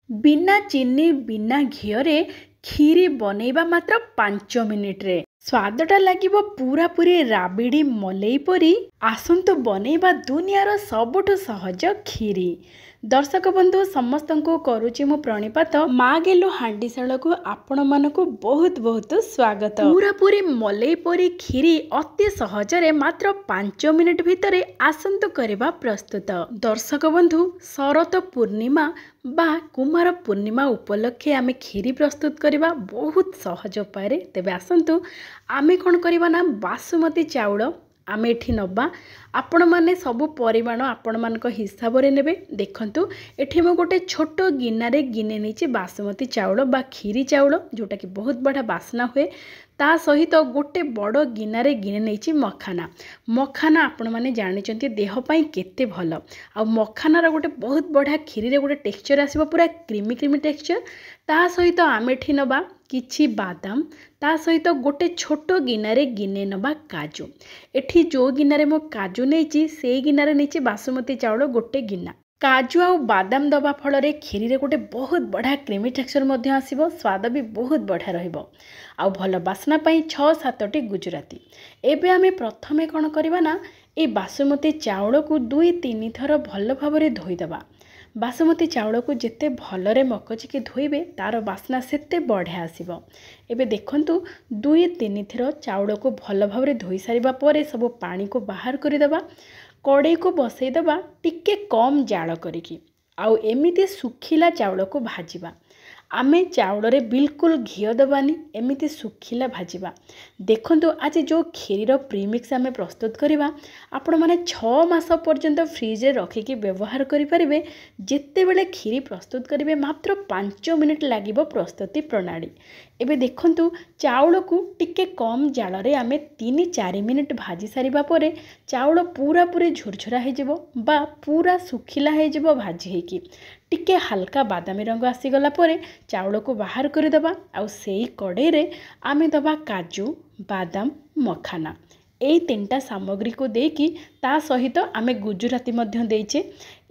बिना चीनी बिना घीरे खीरी बनैबा मात्र 5 मिनिट रे स्वादटा लागिबो पूरा पूरी राबिड़ी मलई परी। आसंतु बनैबा दुनियार सबुठु सहज खीरी। दर्शक बंधु समस्त को करुची मु प्रणिपात माँ गेलु हांडीशाल को आपण मानकु बहुत बहुत स्वागत। पूरा पूरी मलई परी खीरी अति सहजरे मात्र 5 मिनिट भितरे आसंतु करबा प्रस्तुत। दर्शक बंधु शरत पूर्णिमा बा कुमार पूर्णिमा उपलक्षे आमे खीरी प्रस्तुत करबा बहुत सहज उपाय। तेबे आसंतु आमे कोन करबा ना बासुमती चाउल आमे एठी नबा। आपण माने सबु परिमाण आपण मानक हिसाब रे नेबे। देखंतु एठी मो गोटे छोट गिन्नारे गिने नीचे बासुमती चाउल बा खीरी चाउल जोटा कि बहुत बड़ा बासना हुए। ता सहित गोटे बड़ गिन्नारे गिने नीचे मखाना। मखाना आपण माने जानि चंती देह पई केते भल। आ मखानार गोटे बहुत बढ़िया खीरी रे गोटे टेक्सचर आसीबो पूरा क्रीमी क्रीमी टेक्सचर। ता सहित आमे एठी नबा किछि बादाम। ता सहित गोटे छोट गिन्नारे गिने नबा काजू। एठी जो गिन्नारे मो काजू नेची से गिन्नारे नीचे बासुमती चाउल गोटे गिन्ना। काजू आउ बादाम दबा फल रे खीरी रे गोटे बहुत बढ़िया क्रीमी टेक्सचर मध्य आसीबो। स्वाद भी बहुत बढ़िया रहिबो। आउ भल बासना पई 6-7टी गुजराती। एबे आमे प्रथमे कोन करबा ना ए बासुमती चाउल को 2-3 थर भल भाबरे धोई दबा। बासुमती चाउल को जिते भलरे मकचिकी धोइबे तार बासना सेते बढ़िया आसीबो। एबे देखंतु 2-3 थर चाउल को भल भाबरे धोई सारिबा परे सब पानी को बाहर करि दबा। कड़े को बसई दबा टिके कम जाल करिकी। आउ एमिति सुखिला चाउल को भाजिबा। आमे चाउल रे बिल्कुल घियो दबानी एमिति सुखिला भाजिबा। देखंतु आज जो खीरीर प्रीमिक्स आमे प्रस्तुत करिबा आपण माने 6 मास पर्यंत फ्रिज रे रखिकी व्यवहार करि परिबे। जेते बेले खीरी प्रस्तुत करिवे मात्र 5 मिनिट लागिबो प्रस्तुति प्रणाली। एबे देखंतु चाउल को टिके कम जाल रे आमे 3-4 मिनिट भाजी सारिबा परे चाउल पूरा पूरी झुरझुरा हे जिवो बा पूरा सुखिला हे जिवो भाजी हेकी। टिके हल्का बादामी रंग आसीगला परे चाउल को बाहर कर दबा। आउ सेई कड़े रे आमे दबा काजू बादाम मखाना एई 3टा सामग्री को देकी ता सहित आमे गुजराती मध्य देइचे।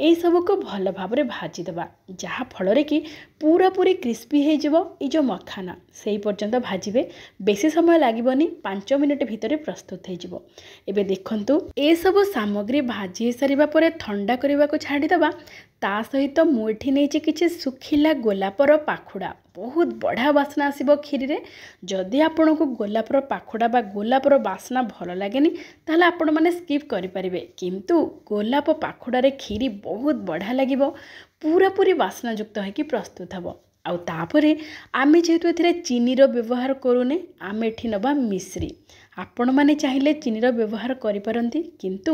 एई सब को भल भाबरे भाजी दबा जहा फल रे कि पूरा पूरी क्रिस्पी हे जिवो। ई जो मखाना सेई पर्यंत भाजिबे बेसी समय लागिबनी 5 मिनिट भितरे प्रस्तुत हे जिवो। एबे देखंतु ए सब सामग्री भाजी हे सारिबा परे ठंडा करबा को छाडी दबा। ता सहित मु एठी नेछि किछि सुखिला गोलापर पाखुडा बहुत बढ़िया बासना आसीबो खीरी रे। जदि आपन को गोलापर पाखुडा बा गोलापर बासना भल लागेनी ताले आपण माने स्किप करि परिबे। किंतु गोलाप पाखुडा रे खीरी बहुत बढ़िया लागिबो पूरा पूरी बासना युक्त है कि प्रस्तुत हबो। आउ तापरे आमे जेहेतु एथिरे चीनीर व्यवहार करूने आमे एठी नबा मिश्री। आपण माने चाहिले चीनीर व्यवहार करि परंती किंतु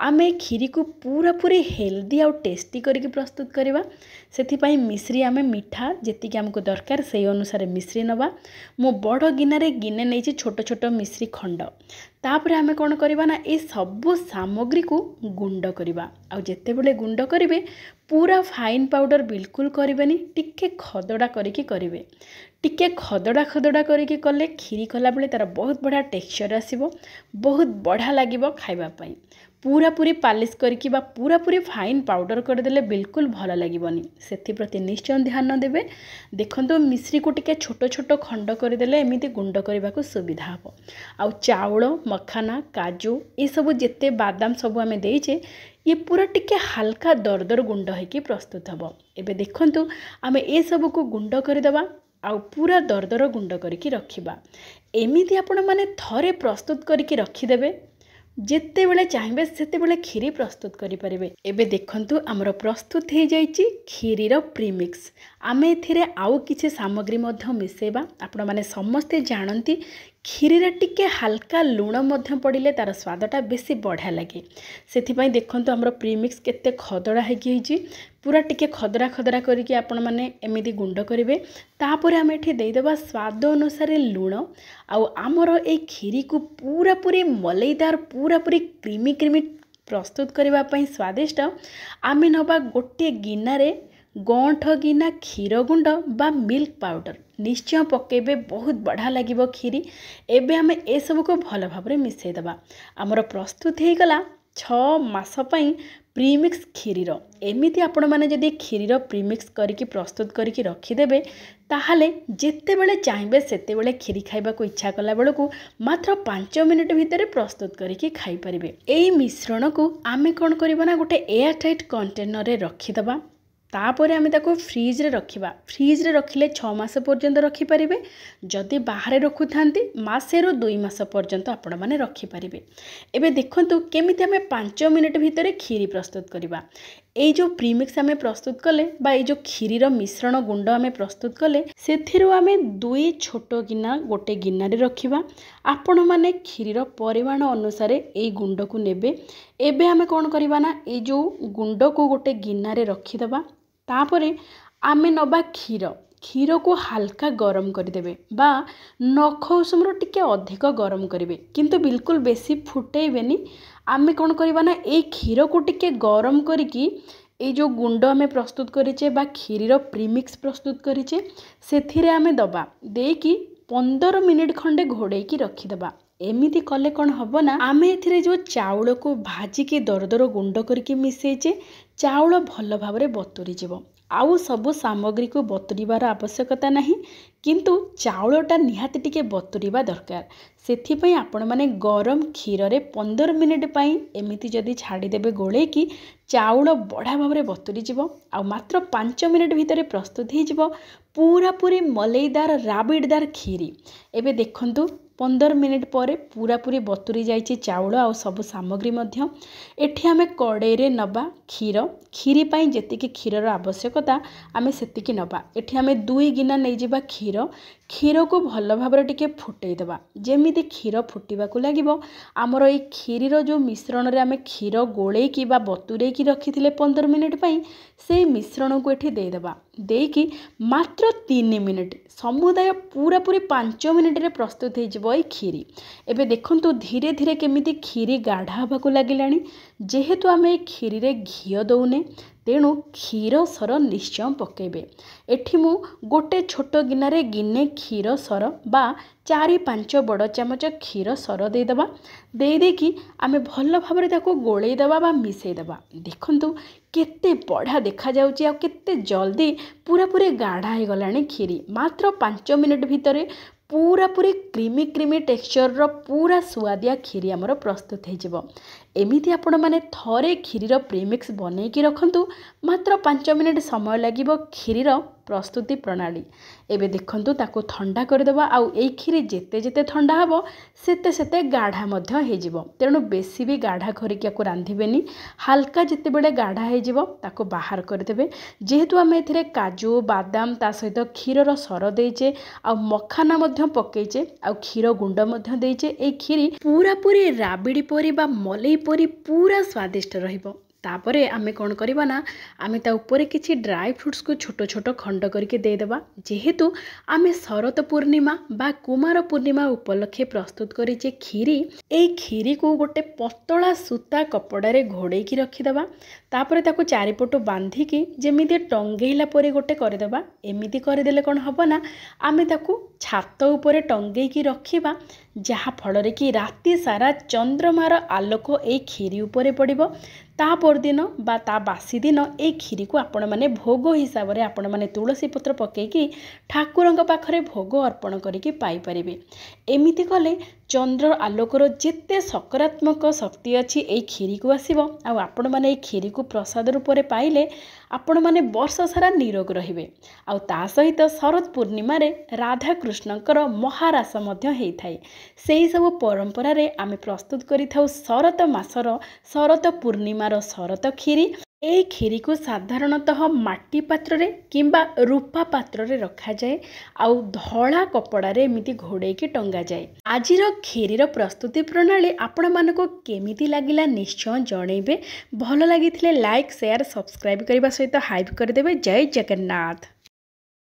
आमे खीरी को पूरा पूरी हेल्दी आउ टेस्टी करके प्रस्तुत करबा। सेथि पई मिश्री आमे मिठा जेति कि हमको दरकार सेई अनुसार मिश्री नबा। मो बड़ गिन्नारे गिने नेछि छोट छोट मिश्री खंड। तापरे आमे कोन करबा ना ए सब सामग्री को गुंड करबा। आउ जेते बेले गुंड करिवे पूरा फाइन पाउडर बिल्कुल करिवेनी टिके खदड़ा करिके करिवे। टिके खदड़ा खदड़ा करिके कले खीरी कला बेले तार बहुत बढ़िया टेक्सचर आसीबो बहुत बढ़िया लागिबो खाइबा पई। पूरा पूरी पालिश करिकी बा पूरा पूरी फाइन पाउडर कर देले बिल्कुल भल लागिबोनी। सेथि प्रति निश्चय ध्यान देबे। देखंतु मिश्री को टिके छोट छोट खंड कर देले एमिति गुंड करबा को सुविधा हबो। आउ चाउल मखाना काजू ए सब जेते बादाम सब आमे देइचे ये पूरा टिके हल्का दरदर गुंड होइकी प्रस्तुत हबो। एबे देखंतु आमे ए सब को गुंड कर देबा आउ पूरा दरदर गुंड करके रखिबा। एमिति आपण माने थरे प्रस्तुत करके रखी देबे जेते बेले चाहिए सेते बेले खीरी प्रस्तुत करि परिबे। एबे देखंतु हमर प्रस्तुत हे जाईची खीरीर प्रीमिक्स। आमे एथिरे आउ किछि सामग्री मध्य मिसेबा। आपण माने समस्ते जानंती खीरी रे टिके हल्का लूण मध्य पड़िले तार स्वादटा बेसी बढ़िया लगे। सेथि पई देखंतु हमर प्रीमिक्स केते खदड़ा हेकी हिची पूरा टिके खदरा खदरा करके आपण माने एमिति गुंड करिवे। तापरे आमे एठी देई देबा स्वाद अनुसार लूण। आउ आमर ए खीरी को पूरा पूरी मलईदार पूरा पूरी क्रीमी क्रीमी प्रस्तुत करबा पई स्वादिष्ट आमे नबा गोटे गिन्नारे गंठ गिना क्षीर गुंड बा मिल्क पाउडर निश्चय पकेबे बहुत बढ़िया लागिबो खीरी। एबे आमे ए सब को भल भाबरे मिसई दबा। हमर प्रस्तुत हे गला 6 मास पई प्रीमिक्स खीरीर एमिति आपण मैंने जदि खीरीर प्रीमिक्स करके प्रस्तुत करके रखिदेवे ताहले जेतेबेले चाहिए सेतेबेले खीरी खाइबा को इच्छा कला बेलू मात्र 5 मिनिट भितर प्रस्तुत करके खाई परिबे। एई मिश्रण को आमे कौन करबा ना गोटे एयर टाइट कंटेनर रे रखिदबा तापर आमे ताको फ्रिज रे रखिबा। फ्रिज रे रखिले 6 मास पर्यंत रखि परिबे। जदि बाहर रखुथांती मासे रो 2 मास पर्यंत आपण माने रखि परिबे। एबे देखंतु केमिति आमे 5 मिनिट भितर खीरी प्रस्तुत करबा। ए जो प्रीमिक्स आमे प्रस्तुत कले बा ए जो खीरीर मिश्रण गुंड आमे प्रस्तुत कले सेथिरु आमे 2 छोट गिना गोटे गिना रे रखिबा। आपण माने खीरीर परिमाण अनुसार ए गुंड को नेबे। एबे आमे कोन करबा ना ए जो गुंड को गोटे गिना रे रखि दबा। तापरे आमे नबा क्षीर को हल्का गरम करदेवे बा नख उसमर टिके अधिक गरम करेंगे किंतु बिल्कुल बेसी फुटेबेनी। आमे कौन करबा ना ए क्षीर को टिके गरम करिकी ए जो गुंड आमे प्रस्तुत करिचे बा खीरीर प्रीमिक्स प्रस्तुत करिचे सेथिरे आमे दबा देकी 15 मिनिट खंडे घोड़ेकी रखिदबा। एमिति कले कौन हम ना आमे एथिरे जो चाउल को भाजिकी दरदर गुंड करके मिसेचे चाउल भल भाव बतुरी जीव। आउ सबु सामग्री को बतुरीबार आवश्यकता नहीं किंतु चाउलटा निहाती टिके बतुरीबा दरकार। सेथिपई आपण माने गरम क्षीर रे 15 मिनिट पई एमिति जदि छाड़ी देबे गोळे की चाउल बड़ा भाव बतुरी जीव। आ मात्र 5 मिनिट भितर प्रस्तुत हो जीव पूरा पूरी मलईदार राबिड़दार खीरी। एबे देखंतु 15 मिनिट पर पूरा पूरी बतुरी जाइए चाउल आ सब सामग्री मध्य। एठी आमे कड़े रे नबा क्षीर खीरी पाई जेतिकी क्षीरर आवश्यकता आमे सेतिकी नबा। एठी आमे 2 गिना नै जिबा क्षीर को भल भाव टिके फुटई दबा जेमिति क्षीर फुटिबा को लागिबो। आमर ए खीरीर जो मिश्रण रे आमे क्षीर गोळे की बा बतुरे की रखिथिले 15 मिनिट पई से मिश्रण को एठी दे दबा देकी मात्र 3 मिनिट समुदाय पूरा पूरी 5 मिनिट रे प्रस्तुत हो जिवो ए खीरी। एबे देखंतु धीरे धीरे केमिति खीरी गाढ़ा हबा को लागिलानी। जेहेतु आमे ए खीरी रे घियो दउने तेणु क्षीर सर निश्चय पकेबे। एठी मु गोटे छोट गिना रे गिने क्षीर सर बा 4-5 बड़ चामच क्षीर सर दे दबा। दे देकी आमे भल भाबरे ताको गोळेई दबा बा मिसेई दबा। देखंतु केते बढ़िया देखा जाउची आ केते जल्दी पूरा पूरी गाढ़ा हो गलानी खीरी। मात्र 5 मिनिट भितरे पूरा पूरी क्रीमी क्रीमी टेक्सचर रो पूरा सुआदिया खीरी आमर प्रस्तुत हो जिवो। एमिति आपण माने थरे खीरीर प्रीमिक्स बनैकी रखंतु मात्र 5 मिनिट समय लागिबो खीरीर प्रस्तुति प्रणाली। एबे देखंतु ताको ठंडा करदेबा। आउ एई खीरी जेते जेते ठंडा हबो सेते सेते गाढ़ा मध्य हो जिवो। तेणु बेसी भी गाढ़ा करिकी आको रांधिबेनी। हल्का जेते बेले गाढ़ा हो जिवो ताको बाहर करदेबे। जेहेतु आमे एथिरे काजू बादाम ता सहित क्षीरर सर देइचे आ मखाना मध्य पकेइचे आ क्षीर गुंड मध्य देइचे। ए खीरी पूरा पूरी राबिड़ी परी बा मलई परी पूरा स्वादिष्ट रहिबो। तापरे आमे कौन करबा ना आमे ता ऊपर किछि ड्राई फ्रूट्स को छोट छोट खंड करके दे देबा। जेहेतु आमे शरत पूर्णिमा बा कुमार पूर्णिमा उपलक्षे प्रस्तुत करिचे खीरी। ए खीरी को गोटे पतला सूता कपड़ा रे घोड़े की रखी दबा। तापरे ताको चारिपटो बांधी की जेमिति टंगेइला परे गोटे कर देबा। एमिति कर देले कोन हबो ना आमे ताको छात ऊपर टंगेई की रखिबा जहा फल रे कि राति सारा चंद्रमार आलोक ए खीरी ऊपर पड़िबो। ता परदिन बा ता बासी दिन ए खीरी को आपण माने भोग हिसाब रे आपण माने तुलसी पत्र पकेकी ठाकुरंक पाखरे भोग अर्पण करिकी पाई परिबे। एमिति कले चंद्र आलोकर जेते सकारात्मक शक्ति अच्छी ए खीरी को आसीबो। आ आपण माने ए खीरी को प्रसाद रूप में पाइले आपण माने वर्ष सारा निरोग रहिबे। आ ता सहित शरद पूर्णिमा रे राधा कृष्णकर महारास मध्य हेई थाए। सेही सब परंपरा रे आमे प्रस्तुत करि थाउ शरत मासर शरत पूर्णिमार शरत खीरी। ए खीरी को साधारणतः माटी पात्र रे किंबा रूपा पात्र रे रखा जाए आउ धड़ा कपड़ा रे एमिति घोड़े की टंगा जाए। आजिर खीरीर प्रस्तुति प्रणाली आपण मानको केमिति लागिला निश्चय जणैबे। भल लागिथिले लाइक शेयर सब्सक्राइब करबा सहित हाइप कर देबे। जय जगन्नाथ।